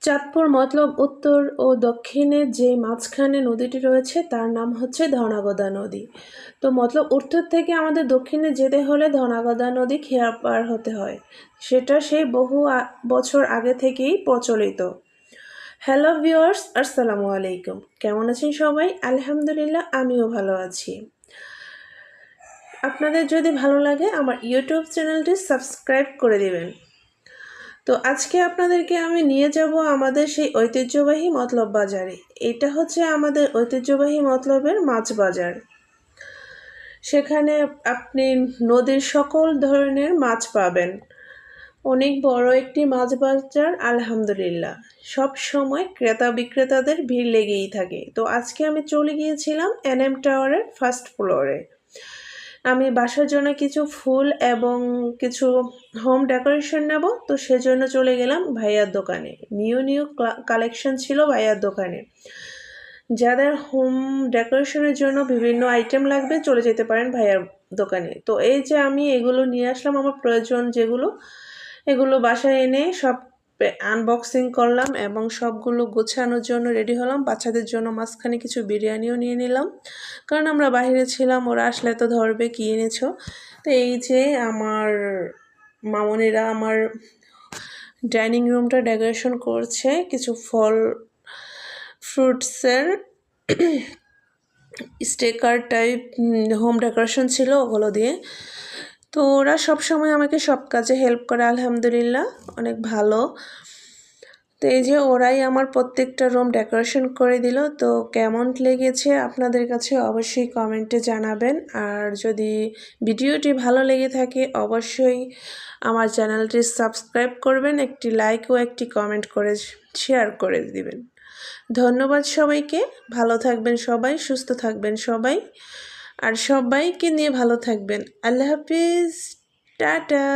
চাঁদপুর মতলব উত্তর ও দক্ষিণে যে মাঝখানে নদীটি রয়েছে তার নাম হচ্ছে ধনাগদা নদী। তো মতলব উত্তর থেকে আমাদের দক্ষিণে যেতে হলে ধনাগদা নদী খেয়া পার হতে হয়। সেটা সেই বহু বছর আগে থেকেই প্রচলিত। হ্যালো ভিউয়ার্স, আসসালামু আলাইকুম। কেমন আছেন সবাই? আলহামদুলিল্লাহ, আমিও ভালো আছি। আপনাদের যদি ভালো লাগে আমার ইউটিউব চ্যানেলটি সাবস্ক্রাইব করে দিবেন। তো আজকে আপনাদেরকে আমি নিয়ে যাব আমাদের সেই ঐতিহ্যবাহী মতলব বাজারে। এটা হচ্ছে আমাদের ঐতিহ্যবাহী মতলবের মাছ বাজার। সেখানে আপনি নদীর সকল ধরনের মাছ পাবেন। অনেক বড় একটি মাছ বাজার, আলহামদুলিল্লাহ। সব সময় ক্রেতা বিক্রেতাদের ভিড় লেগেই থাকে। তো আজকে আমি চলে গিয়েছিলাম এনএম টাওয়ারের ফার্স্ট ফ্লোরে। আমি বাসার জন্য কিছু ফুল এবং কিছু হোম ডেকোরেশন নেব, তো সেজন্য চলে গেলাম ভাইয়ার দোকানে। নিউ কালেকশন ছিল ভাইয়ার দোকানে। যাদের হোম ডেকোরেশনের জন্য বিভিন্ন আইটেম লাগবে চলে যেতে পারেন ভাইয়ার দোকানে। তো এই যে আমি এগুলো নিয়ে আসলাম, আমার প্রয়োজন যেগুলো, এগুলো বাসায় এনে সব আনবক্সিং করলাম এবং সবগুলো গোছানোর জন্য রেডি হলাম। বাচ্চাদের জন্য মাঝখানে কিছু বিরিয়ানিও নিয়ে নিলাম, কারণ আমরা বাইরে ছিলাম, ওরা আসলে তো ধরবে কী এনেছো। তো এই যে আমার মামনিরা আমার ডাইনিং রুমটা ডেকোরেশন করছে, কিছু ফল ফ্রুটসের স্টিকার টাইপ হোম ডেকোরেশন ছিল, ওগুলো দিয়ে। তো ওরা সবসময় আমাকে সব কাজে হেল্প করে, আলহামদুলিল্লাহ, অনেক ভালো। তো এই যে ওরাই আমার প্রত্যেকটা রুম ডেকোরেশন করে দিল। তো কেমন লেগেছে আপনাদের কাছে অবশ্যই কমেন্টে জানাবেন। আর যদি ভিডিওটি ভালো লেগে থাকে অবশ্যই আমার চ্যানেলটি সাবস্ক্রাইব করবেন, একটি লাইক ও একটি কমেন্ট করে শেয়ার করে দিবেন। ধন্যবাদ সবাইকে। ভালো থাকবেন সবাই, সুস্থ থাকবেন সবাই, আর সবাইকে নিয়ে ভালো থাকবেন। আল্লাহ হাফিজ, টাটা।